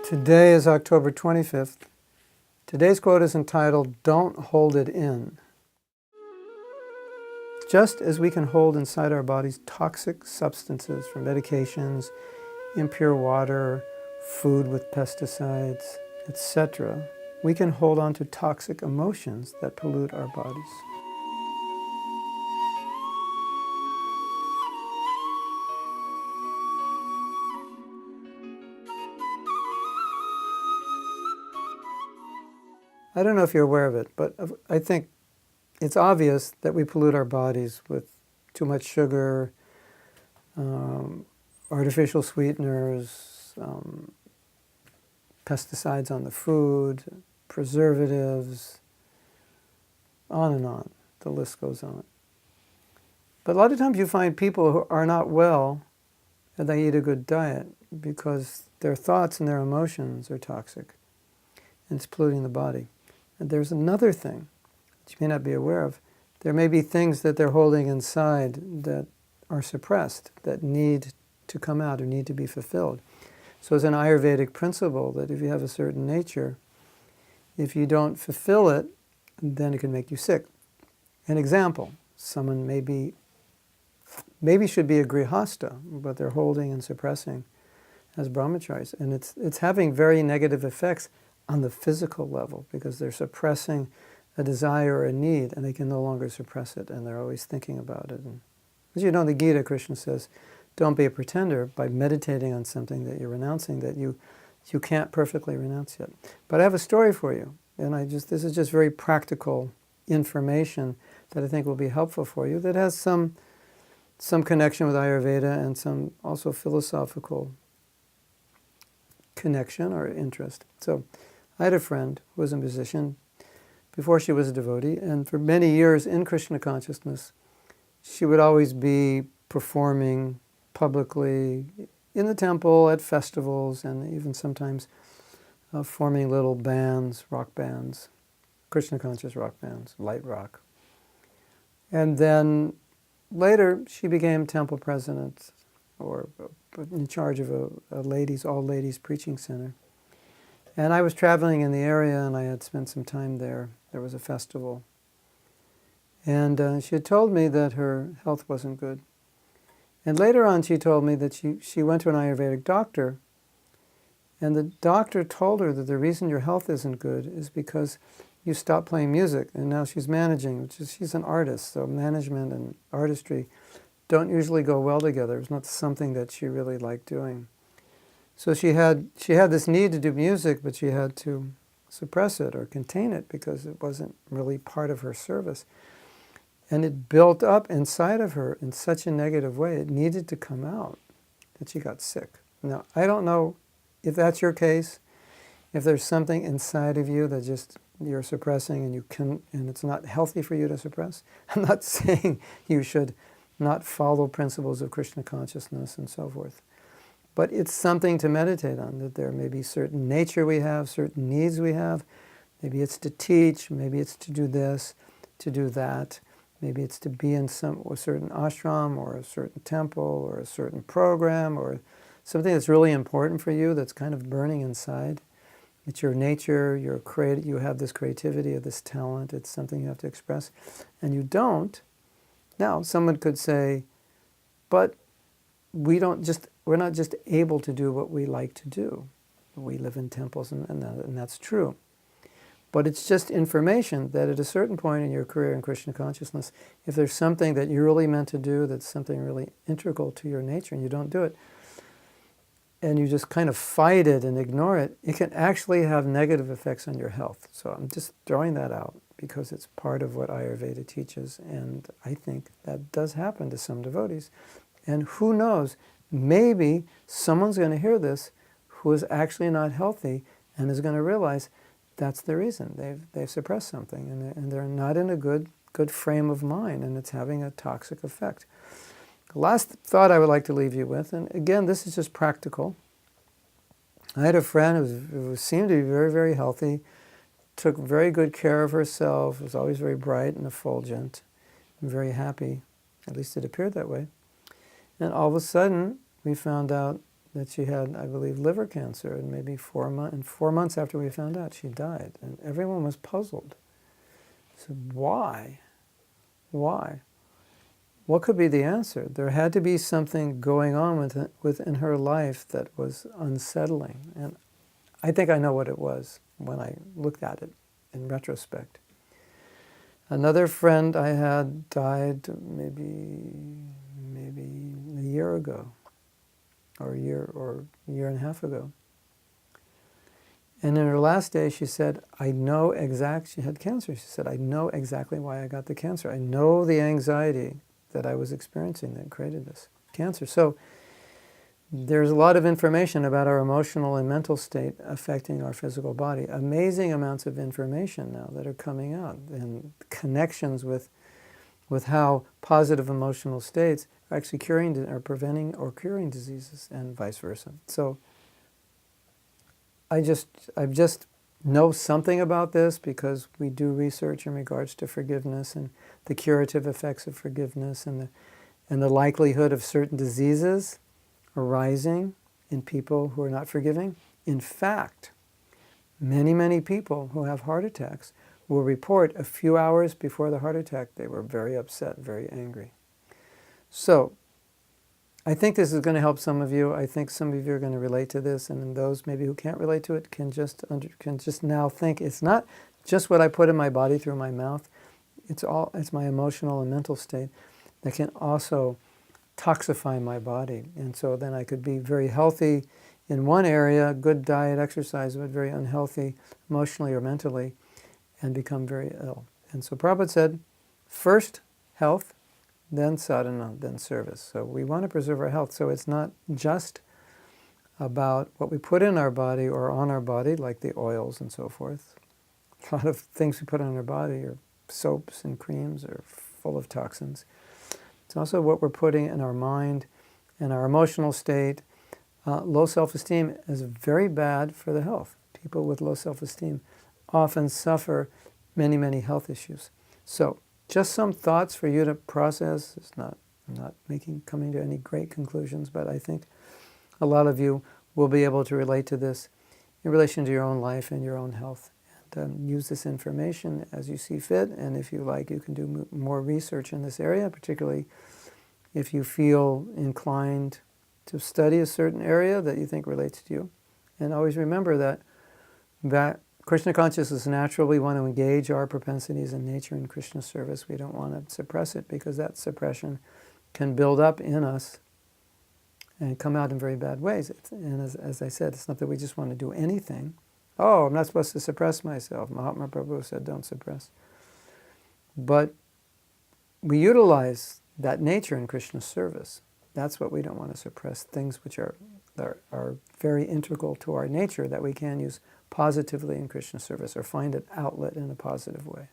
Today is October 25th. Today's quote is entitled, "Don't hold it in." Just as we can hold inside our bodies toxic substances from medications, impure water, food with pesticides, etc., we can hold on to toxic emotions that pollute our bodies. I don't know if you're aware of it, but I think it's obvious that we pollute our bodies with too much sugar, artificial sweeteners, pesticides on the food, preservatives, on and on. The list goes on. But a lot of times you find people who are not well and they eat a good diet because their thoughts and their emotions are toxic and it's polluting the body. And there's another thing that you may not be aware of. There may be things that they're holding inside that are suppressed, that need to come out or need to be fulfilled. So it's an Ayurvedic principle that if you have a certain nature, if you don't fulfill it, then it can make you sick. An example, someone maybe should be a grihasta, but they're holding and suppressing as brahmacharis. And it's having very negative effects on the physical level because they're suppressing a desire or a need and they can no longer suppress it and they're always thinking about it. And as you know, in the Gita, Krishna says, don't be a pretender by meditating on something that you're renouncing that you can't perfectly renounce yet. But I have a story for you, and this is just very practical information that I think will be helpful for you that has some connection with Ayurveda and some also philosophical connection or interest. So I had a friend who was a musician before she was a devotee, and for many years in Krishna consciousness, she would always be performing publicly in the temple, at festivals, and even sometimes forming little bands, rock bands, Krishna conscious rock bands, light rock. And then later she became temple president or in charge of a all-ladies preaching center. And I was traveling in the area and I had spent some time there. There was a festival. And she had told me that her health wasn't good. And later on she told me that she went to an Ayurvedic doctor and the doctor told her that the reason your health isn't good is because you stopped playing music. And now she's managing, she's an artist, so management and artistry don't usually go well together. It's not something that she really liked doing. So she had this need to do music, but she had to suppress it or contain it because it wasn't really part of her service. And it built up inside of her in such a negative way, it needed to come out, that she got sick. Now, I don't know if that's your case, if there's something inside of you that just you're suppressing and it's not healthy for you to suppress. I'm not saying you should not follow principles of Krishna consciousness and so forth. But it's something to meditate on, that there may be certain nature we have, certain needs we have. Maybe it's to teach, maybe it's to do this, to do that. Maybe it's to be in a certain ashram or a certain temple or a certain program or something that's really important for you that's kind of burning inside. It's your nature, you have this creativity or this talent, it's something you have to express, and you don't. Now, someone could say, but we're not just able to do what we like to do. We live in temples, and that's true. But it's just information that at a certain point in your career in Krishna consciousness, if there's something that you're really meant to do, that's something really integral to your nature, and you don't do it, and you just kind of fight it and ignore it, it can actually have negative effects on your health. So I'm just throwing that out because it's part of what Ayurveda teaches, and I think that does happen to some devotees. And who knows, maybe someone's going to hear this who is actually not healthy and is going to realize that's the reason. They've suppressed something and they're not in a good frame of mind, and it's having a toxic effect. The last thought I would like to leave you with, and again, this is just practical. I had a friend who seemed to be very, very healthy, took very good care of herself, was always very bright and effulgent, and very happy. At least it appeared that way. And all of a sudden, we found out that she had, I believe, liver cancer, and maybe 4 months after we found out, she died. And everyone was puzzled. So why? Why? What could be the answer? There had to be something going on within her life that was unsettling. And I think I know what it was when I looked at it in retrospect. Another friend I had died maybe a year ago, or a year and a half ago. And in her last day, she said, she had cancer. She said, I know exactly why I got the cancer. I know the anxiety that I was experiencing that created this cancer. So there's a lot of information about our emotional and mental state affecting our physical body. Amazing amounts of information now that are coming out, and connections with how positive emotional states are actually preventing or curing diseases, and vice versa. So I just know something about this because we do research in regards to forgiveness and the curative effects of forgiveness, and the likelihood of certain diseases arising in people who are not forgiving. In fact, many people who have heart attacks will report a few hours before the heart attack they were very upset, very angry. So I think this is going to help some of you. I think some of you are going to relate to this, and those maybe who can't relate to it can just now think it's not just what I put in my body through my mouth. It's my emotional and mental state that can also toxify my body. And so then I could be very healthy in one area, good diet, exercise, but very unhealthy emotionally or mentally, and become very ill. And so Prabhupada said, first health, then sadhana, then service. So we want to preserve our health. So it's not just about what we put in our body or on our body, like the oils and so forth. A lot of things we put on our body, or soaps and creams, are full of toxins. It's also what we're putting in our mind and our emotional state. Low self-esteem is very bad for the health. People with low self-esteem often suffer many health issues. So just some thoughts for you to process. I'm not coming to any great conclusions, but I think a lot of you will be able to relate to this in relation to your own life and your own health. And use this information as you see fit, and if you like, you can do more research in this area, particularly if you feel inclined to study a certain area that you think relates to you. And always remember that Krishna consciousness is natural. We want to engage our propensities and nature in Krishna service. We don't want to suppress it, because that suppression can build up in us and come out in very bad ways. And as I said, it's not that we just want to do anything. Oh, I'm not supposed to suppress myself. Mahatma Prabhu said, don't suppress. But we utilize that nature in Krishna's service. That's what we don't want to suppress, things which are very integral to our nature that we can use positively in Krishna's service, or find an outlet in a positive way.